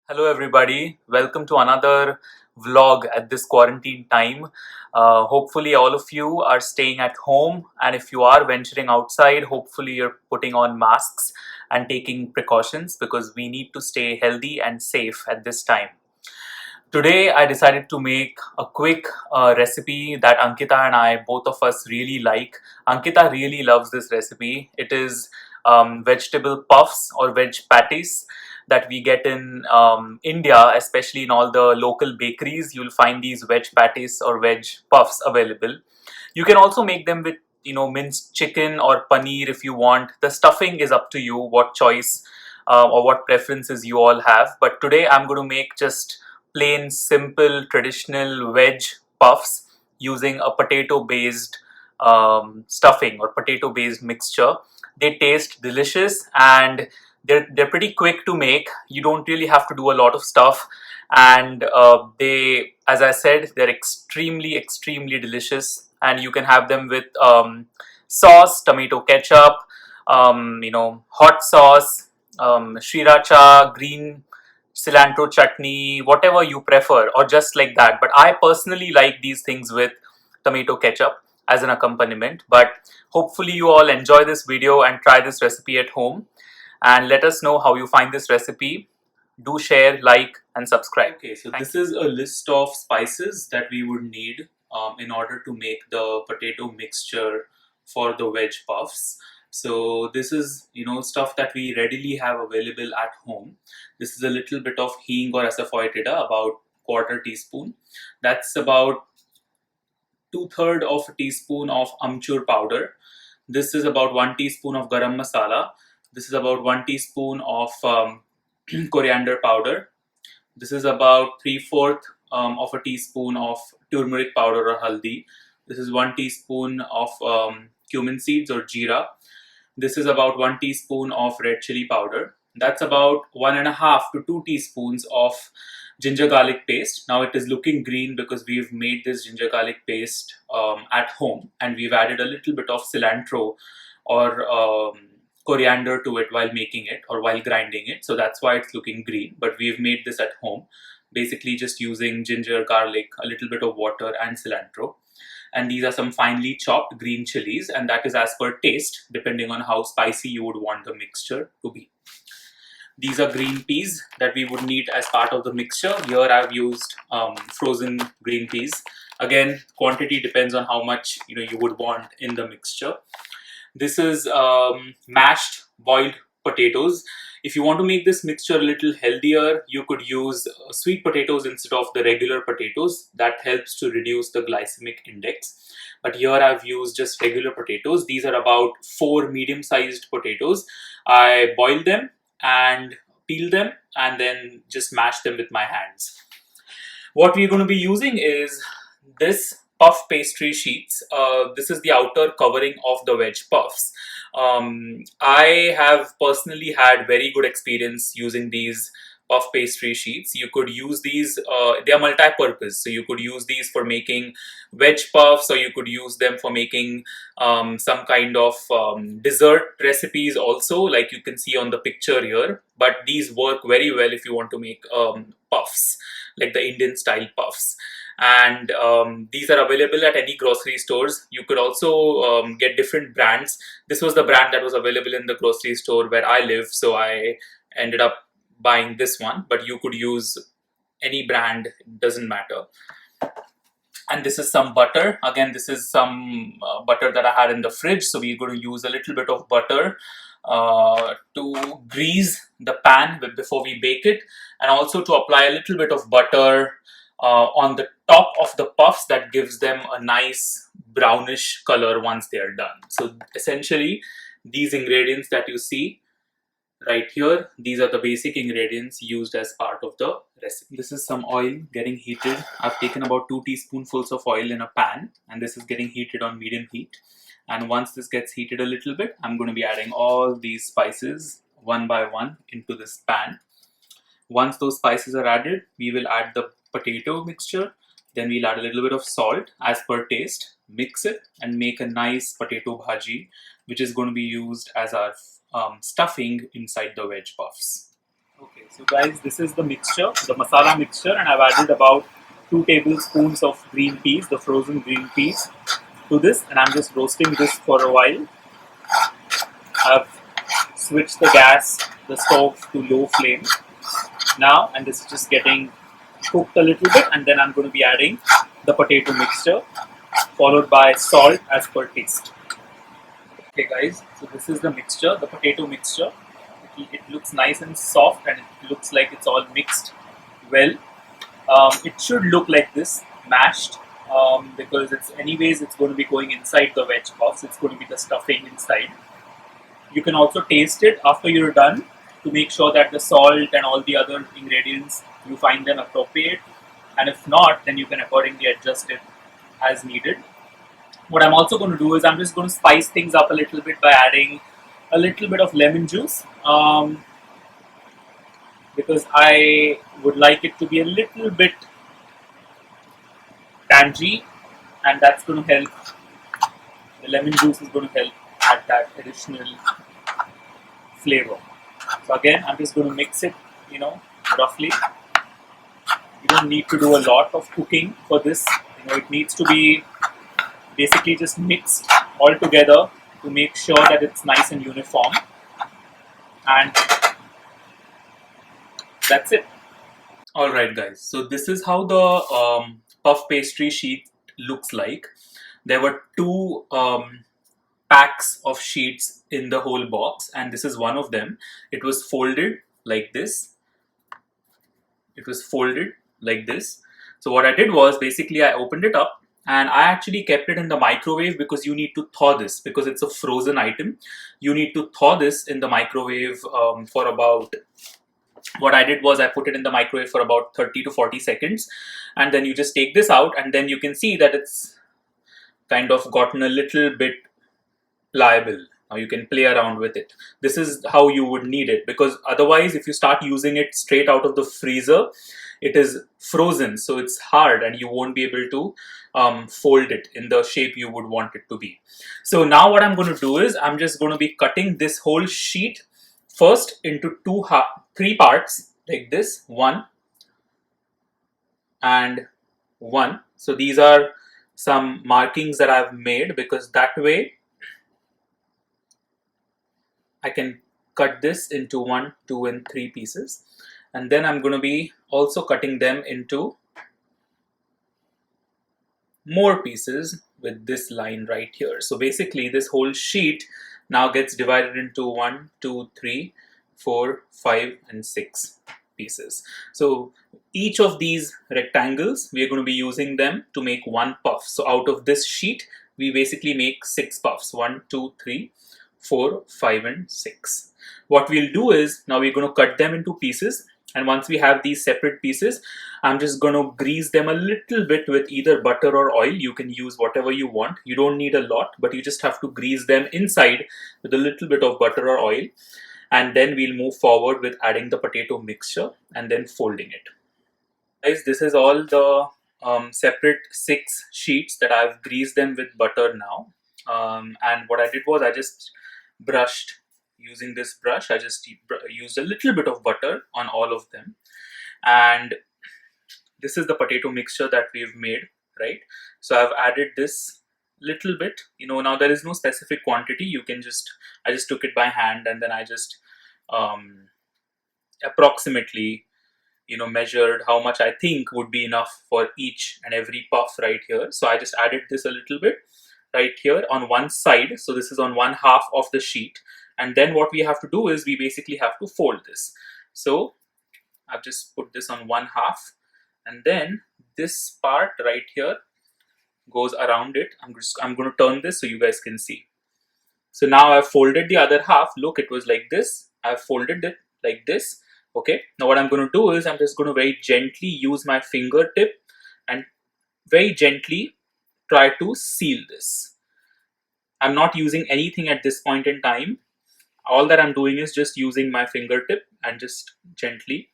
Hello everybody, welcome to another vlog at this quarantine time. Hopefully all of you are staying at home, and if you are venturing outside, hopefully you're putting on masks and taking precautions because we need to stay healthy and safe at this time. Today I decided to make a quick recipe that Ankita and I, both of us, really like. Ankita really loves this recipe. It is vegetable puffs or veg patties that we get in India, especially in all the local bakeries. You'll find these veg patties or veg puffs available. You can also make them with minced chicken or paneer if you want. The stuffing is up to you, what choice or what preferences you all have. But today I'm going to make just plain, simple, traditional veg puffs using a potato-based stuffing or potato-based mixture. They taste delicious and they're pretty quick to make. You don't really have to do a lot of stuff, and they, as I said, they're extremely delicious. And you can have them with sauce, tomato ketchup, hot sauce, sriracha, green cilantro chutney, whatever you prefer, or just like that. But I personally like these things with tomato ketchup as an accompaniment. But hopefully you all enjoy this video and try this recipe at home, and let us know how you find this recipe. Do share, like, and subscribe. Okay, so this is a list of spices that we would need in order to make the potato mixture for the veg puffs. So this is stuff that we readily have available at home. This is a little bit of hing or asafoetida, about quarter teaspoon. That's about 2/3 of a teaspoon of amchur powder. This is about 1 teaspoon of garam masala. This is about 1 teaspoon of coriander powder. This is about 3/4 of a teaspoon of turmeric powder or haldi. This is 1 teaspoon of cumin seeds or jeera. This is about 1 teaspoon of red chili powder. That's about 1.5 to 2 teaspoons of ginger garlic paste. Now it is looking green because we've made this ginger garlic paste at home, and we've added a little bit of cilantro or coriander to it while making it or while grinding it. So that's why it's looking green, but we've made this at home. Basically just using ginger, garlic, a little bit of water and cilantro. And these are some finely chopped green chilies, and that is as per taste, depending on how spicy you would want the mixture to be. These are green peas that we would need as part of the mixture. Here I've used frozen green peas. Again, quantity depends on how much you would want in the mixture. This is mashed boiled potatoes. If you want to make this mixture a little healthier, you could use sweet potatoes instead of the regular potatoes. That helps to reduce the glycemic index. But here I've used just regular potatoes. These are about 4 medium-sized potatoes. I boil them and peel them and then just mash them with my hands. What we're going to be using is this puff pastry sheets. This is the outer covering of the veg puffs. I have personally had very good experience using these puff pastry sheets. You could use these, they are multi-purpose. So you could use these for making veg puffs, or you could use them for making some kind of dessert recipes also, like you can see on the picture here. But these work very well if you want to make puffs, like the Indian style puffs. And these are available at any grocery stores. You could also get different brands. This was the brand that was available in the grocery store where I live, so I ended up buying this one, but you could use any brand, it doesn't matter. And this is some butter. Again, this is some butter that I had in the fridge, so we're going to use a little bit of butter to grease the pan before we bake it, and also to apply a little bit of butter on the top of the puffs. That gives them a nice brownish color once they are done. So essentially, these ingredients that you see right here, these are the basic ingredients used as part of the recipe. This is some oil getting heated. I've taken about 2 teaspoonfuls of oil in a pan, and this is getting heated on medium heat. And once this gets heated a little bit, I'm going to be adding all these spices one by one into this pan. Once those spices are added, we will add the potato mixture. Then we'll add a little bit of salt as per taste, mix it, and make a nice potato bhaji, which is going to be used as our stuffing inside the veg puffs. Okay, So guys, this is the mixture, the masala mixture, and I've added about 2 tablespoons of green peas, the frozen green peas, to this, and I'm just roasting this for a while. I've switched the gas, the stove to low flame now, and this is just getting cooked a little bit, and then I'm going to be adding the potato mixture, followed by salt as per taste. Okay guys, so this is the mixture, the potato mixture. It looks nice and soft, and it looks like it's all mixed well. It should look like this, mashed, because it's going to be going inside the veg puffs. It's going to be the stuffing inside. You can also taste it after you're done to make sure that the salt and all the other ingredients, you find them appropriate, and if not, then you can accordingly adjust it as needed. What I'm also going to do is I'm just going to spice things up a little bit by adding a little bit of lemon juice, because I would like it to be a little bit tangy, and that's going to help. The lemon juice is going to help add that additional flavor. So again, I'm just going to mix it, roughly. You don't need to do a lot of cooking for this. It needs to be basically just mixed all together to make sure that it's nice and uniform. And that's it. Alright guys, so this is how the puff pastry sheet looks like. There were 2 packs of sheets in the whole box, and this is one of them. It was folded like this. It was folded like this. So what I did was basically I opened it up, and I actually kept it in the microwave because you need to thaw this, because it's a frozen item. You need to thaw this in the microwave for about, what I did was I put it in the microwave for about 30 to 40 seconds, and then you just take this out, and then you can see that it's kind of gotten a little bit pliable. Now you can play around with it. This is how you would need it, because otherwise if you start using it straight out of the freezer, it is frozen, so it's hard and you won't be able to fold it in the shape you would want it to be. So now what I'm going to do is I'm just going to be cutting this whole sheet first into 3 parts like this, 1 and 1. So these are some markings that I've made, because that way I can cut this into 1, 2 and 3 pieces, and then I'm going to be also cutting them into more pieces with this line right here. So basically this whole sheet now gets divided into 1, 2, 3, 4, 5 and 6 pieces. So each of these rectangles, we are going to be using them to make 1 puff. So out of this sheet, we basically make 6 puffs, 1, 2, 3, 4, 5 and 6. What we'll do is, now we're going to cut them into pieces, and once we have these separate pieces, I'm just going to grease them a little bit with either butter or oil. You can use whatever you want. You don't need a lot, but you just have to grease them inside with a little bit of butter or oil. And then we'll move forward with adding the potato mixture and then folding it. Guys, this is all the separate 6 sheets that I've greased them with butter now. And what I did was I just brushed, using this brush, I just used a little bit of butter on all of them. And this is the potato mixture that we've made, right? So I've added this little bit, now there is no specific quantity. You can I just took it by hand, and then I just approximately measured how much I think would be enough for each and every puff right here. So I just added this a little bit right here on one side. So this is on 1/2 of the sheet. And then what we have to do is we basically have to fold this. So I've just put this on 1/2, and then this part right here goes around it. I'm going to turn this so you guys can see. So now I've folded the other half. Look, it was like this. I've folded it like this. Okay, now what I'm going to do is I'm just going to very gently use my fingertip and very gently try to seal this. I'm not using anything at this point in time. All that I'm doing is just using my fingertip and just gently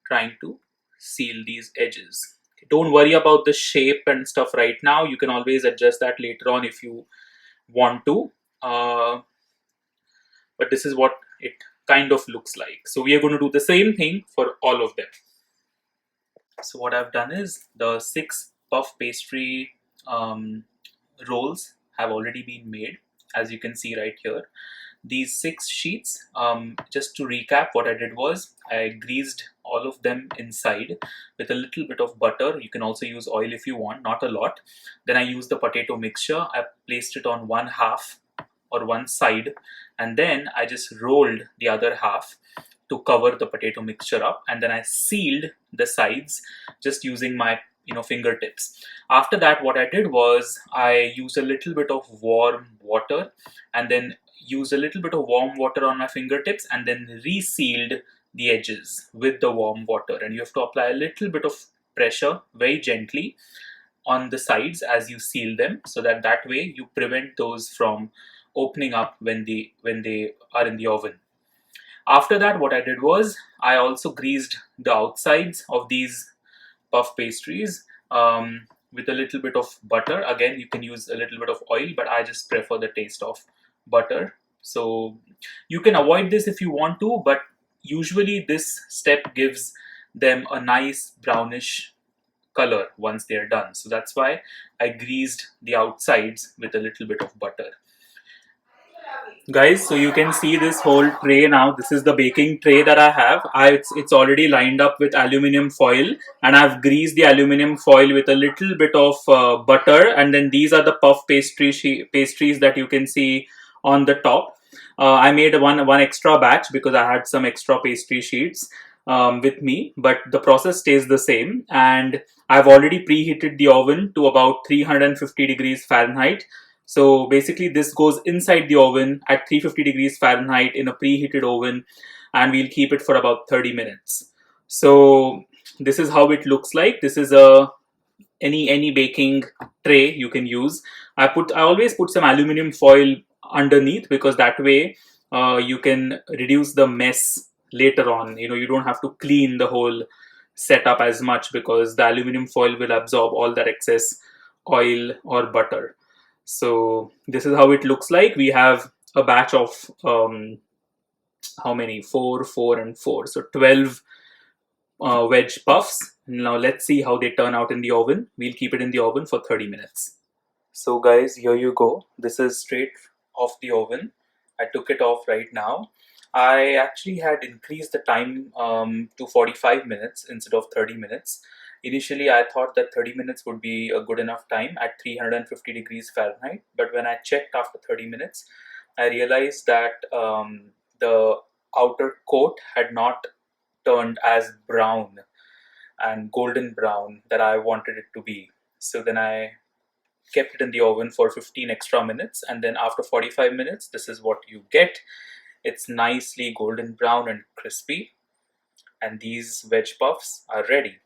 trying to seal these edges. Don't worry about the shape and stuff right now. You can always adjust that later on if you want to. But this is what it kind of looks like. So we are going to do the same thing for all of them. So what I've done is the 6 puff pastry rolls have already been made, as you can see right here. These 6 sheets, just to recap, what I did was I greased all of them inside with a little bit of butter. You can also use oil if you want, not a lot. Then I used the potato mixture. I placed it on one half or one side, and then I just rolled the other half to cover the potato mixture up, and then I sealed the sides just using my fingertips. After that, what I did was I used a little bit of warm water, and then used a little bit of warm water on my fingertips, and then resealed the edges with the warm water. And you have to apply a little bit of pressure very gently on the sides as you seal them, so that way you prevent those from opening up when they are in the oven. After that, what I did was I also greased the outsides of these puff pastries with a little bit of butter. Again, you can use a little bit of oil, but I just prefer the taste of butter. So you can avoid this if you want to, but usually this step gives them a nice brownish color once they're done. So that's why I greased the outsides with a little bit of butter. Guys, so you can see this whole tray now. This is the baking tray that I have. It's already lined up with aluminum foil, and I've greased the aluminum foil with a little bit of butter, and then these are the puff pastries that you can see on the top. I made one extra batch because I had some extra pastry sheets with me, but the process stays the same, and I've already preheated the oven to about 350 degrees Fahrenheit. So basically this goes inside the oven at 350 degrees Fahrenheit in a preheated oven, and we'll keep it for about 30 minutes. So this is how it looks like. This is any baking tray you can use. I always put some aluminum foil underneath, because that way you can reduce the mess later on. You don't have to clean the whole setup as much, because the aluminum foil will absorb all that excess oil or butter. So this is how it looks like. We have a batch of how many? 4, 4, and 4. So 12 wedge puffs. Now let's see how they turn out in the oven. We'll keep it in the oven for 30 minutes. So guys, here you go. This is straight off the oven. I took it off right now. I actually had increased the time to 45 minutes instead of 30 minutes. Initially, I thought that 30 minutes would be a good enough time at 350 degrees Fahrenheit. But when I checked after 30 minutes, I realized that the outer coat had not turned as brown and golden brown that I wanted it to be. So then I kept it in the oven for 15 extra minutes, and then after 45 minutes, this is what you get. It's nicely golden brown and crispy, and these veg puffs are ready.